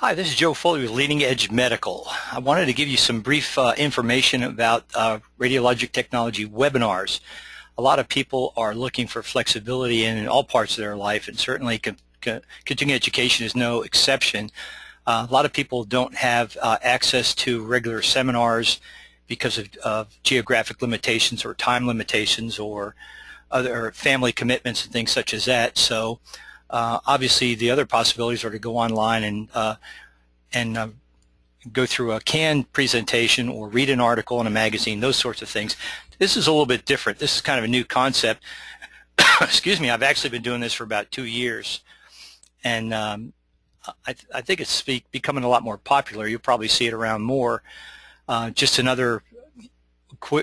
Hi, this is Joe Foley with Leading Edge Medical. I wanted to give you some brief information about radiologic technology webinars. A lot of people are looking for flexibility in all parts of their life, and certainly continuing education is no exception. A lot of people don't have access to regular seminars because of geographic limitations or time limitations or other family commitments and things such as that. So obviously, the other possibilities are to go online and go through a canned presentation or read an article in a magazine, those sorts of things. This is a little bit different. This is kind of a new concept. Excuse me, I've actually been doing this for about 2 years, and I think it's becoming a lot more popular. You'll probably see it around more. Just another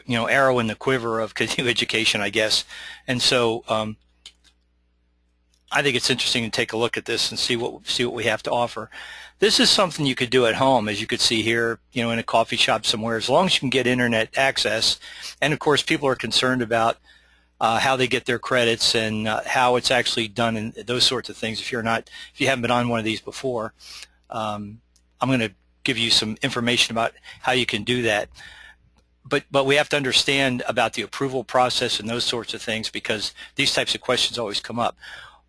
arrow in the quiver of continuing education, I guess. And so I think it's interesting to take a look at this and see what we have to offer. This is something you could do at home, as you could see here, in a coffee shop somewhere, as long as you can get internet access. And of course, people are concerned about how they get their credits and how it's actually done and those sorts of things. If you haven't been on one of these before, I'm going to give you some information about how you can do that. But we have to understand about the approval process and those sorts of things, because these types of questions always come up.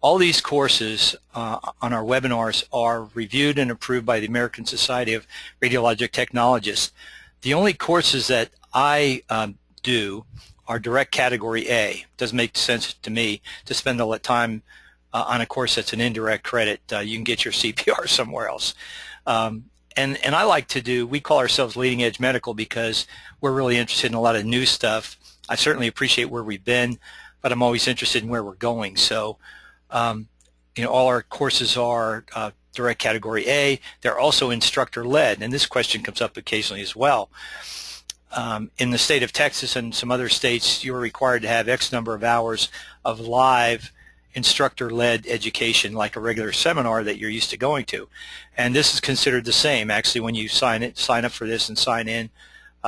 All these courses on our webinars are reviewed and approved by the American Society of Radiologic Technologists. The only courses that I do are direct category A. It doesn't make sense to me to spend all that time on a course that's an indirect credit. You can get your CPR somewhere else. And I like to do, we call ourselves Leading Edge Medical because we're really interested in a lot of new stuff. I certainly appreciate where we've been, but I'm always interested in where we're going. So all our courses are direct category A. They're also instructor-led, and this question comes up occasionally as well. In the state of Texas and some other states, you're required to have X number of hours of live instructor-led education, like a regular seminar that you're used to going to. And this is considered the same. Actually, when you sign up for this and sign in,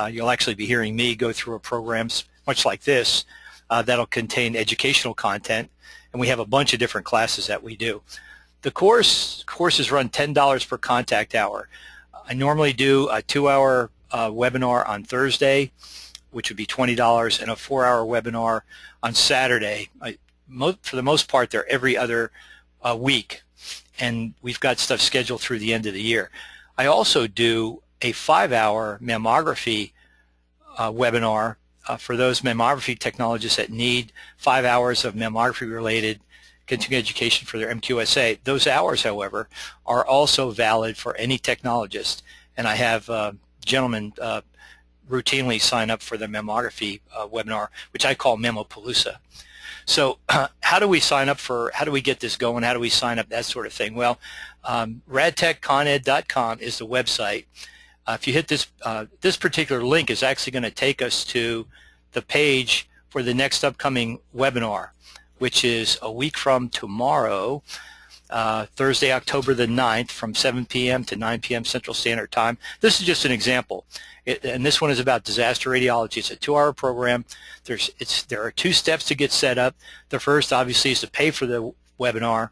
you'll actually be hearing me go through a program much like this that'll contain educational content. And we have a bunch of different classes that we do. The courses run $10 per contact hour. I normally do a 2-hour webinar on Thursday, which would be $20, and a 4-hour webinar on Saturday. For the most part, they're every other week, and we've got stuff scheduled through the end of the year. I also do a 5-hour mammography webinar for those mammography technologists that need 5 hours of mammography-related continuing education for their MQSA. Those hours, however, are also valid for any technologist, and I have gentlemen routinely sign up for the mammography webinar, which I call Mammopalooza. So how do we sign up how do we get this going? How do we sign up, that sort of thing? Well, radtechconed.com is the website. If you hit this particular link is actually going to take us to the page for the next upcoming webinar, which is a week from tomorrow, Thursday, October the 9th, from 7 p.m. to 9 p.m. Central Standard Time. This is just an example. And this one is about disaster radiology. It's a 2-hour program. There are 2 steps to get set up. The first, obviously, is to pay for the webinar.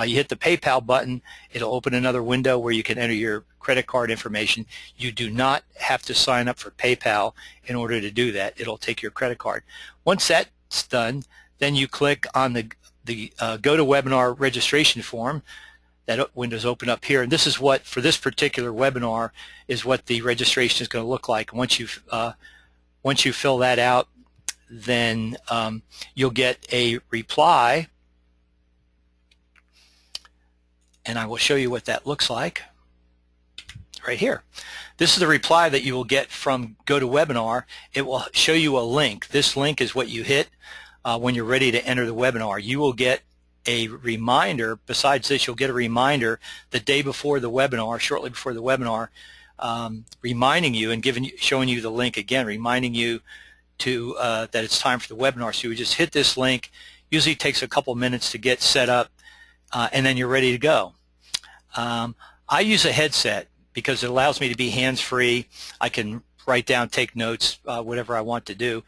You hit the PayPal button. It'll open another window where you can enter your credit card information. You do not have to sign up for PayPal in order to do that. It'll take your credit card. Once that's done, then you click on the Go to Webinar registration form. That window's open up here, and this is what, for this particular webinar, is what the registration is going to look like. Once you fill that out, then you'll get a reply, and I will show you what that looks like right here. This is the reply that you will get from GoToWebinar. It will show you a link. This link is what you hit when you're ready to enter the webinar. You will get a reminder. Besides this, you'll get a reminder the day before the webinar, shortly before the webinar, reminding you and showing you the link again, reminding you to that it's time for the webinar. So you just hit this link. Usually it takes a couple minutes to get set up, and then you're ready to go. I use a headset because it allows me to be hands-free. I can write down, take notes, whatever I want to do.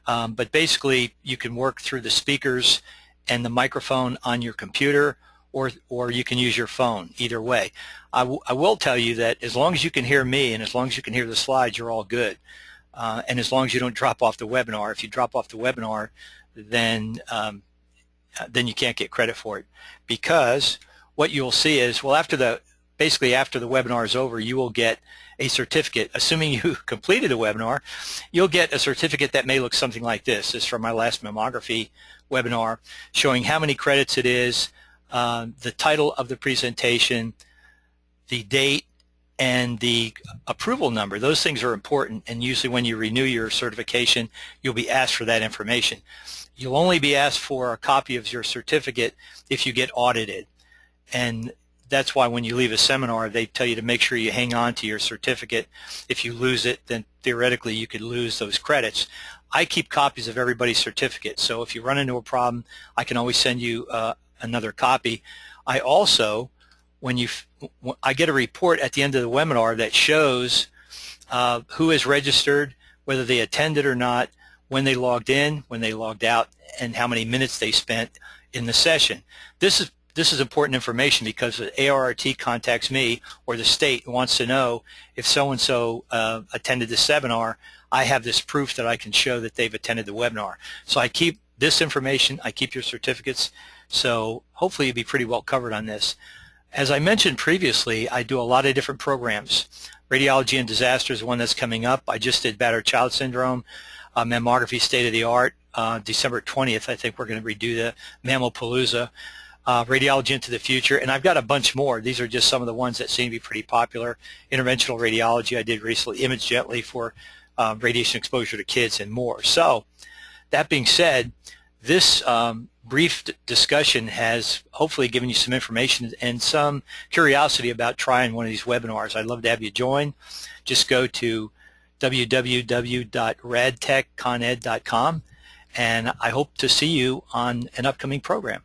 But basically, you can work through the speakers and the microphone on your computer, or you can use your phone. Either way, I will tell you that as long as you can hear me and as long as you can hear the slides, you're all good. And as long as you don't drop off the webinar. If you drop off the webinar, then you can't get credit for it, because what you'll see is, well, basically after the webinar is over, you will get a certificate. Assuming you completed a webinar, you'll get a certificate that may look something like this. This is from my last mammography webinar, showing how many credits it is, the title of the presentation, the date, and the approval number. Those things are important, and usually when you renew your certification, you'll be asked for that information. You'll only be asked for a copy of your certificate if you get audited, and that's why when you leave a seminar, they tell you to make sure you hang on to your certificate. If you lose it, then theoretically you could lose those credits. I keep copies of everybody's certificate, so if you run into a problem, I can always send you another copy. I also, I get a report at the end of the webinar that shows who is registered, whether they attended or not, when they logged in, when they logged out, and how many minutes they spent in the session. This is important information, because the ARRT contacts me, or the state wants to know if so-and-so attended the seminar. I have this proof that I can show that they've attended the webinar. So I keep this information, I keep your certificates, so hopefully you'll be pretty well covered on this. As I mentioned previously, I do a lot of different programs. Radiology and Disaster is one that's coming up. I just did Battered Child Syndrome, Mammography State of the Art. December 20th, I think we're going to redo the Mammopalooza. Radiology into the Future, and I've got a bunch more. These are just some of the ones that seem to be pretty popular. Interventional radiology, I did recently. Image Gently for radiation exposure to kids, and more. So that being said, this brief discussion has hopefully given you some information and some curiosity about trying one of these webinars. I'd love to have you join. Just go to www.radtechconed.com, and I hope to see you on an upcoming program.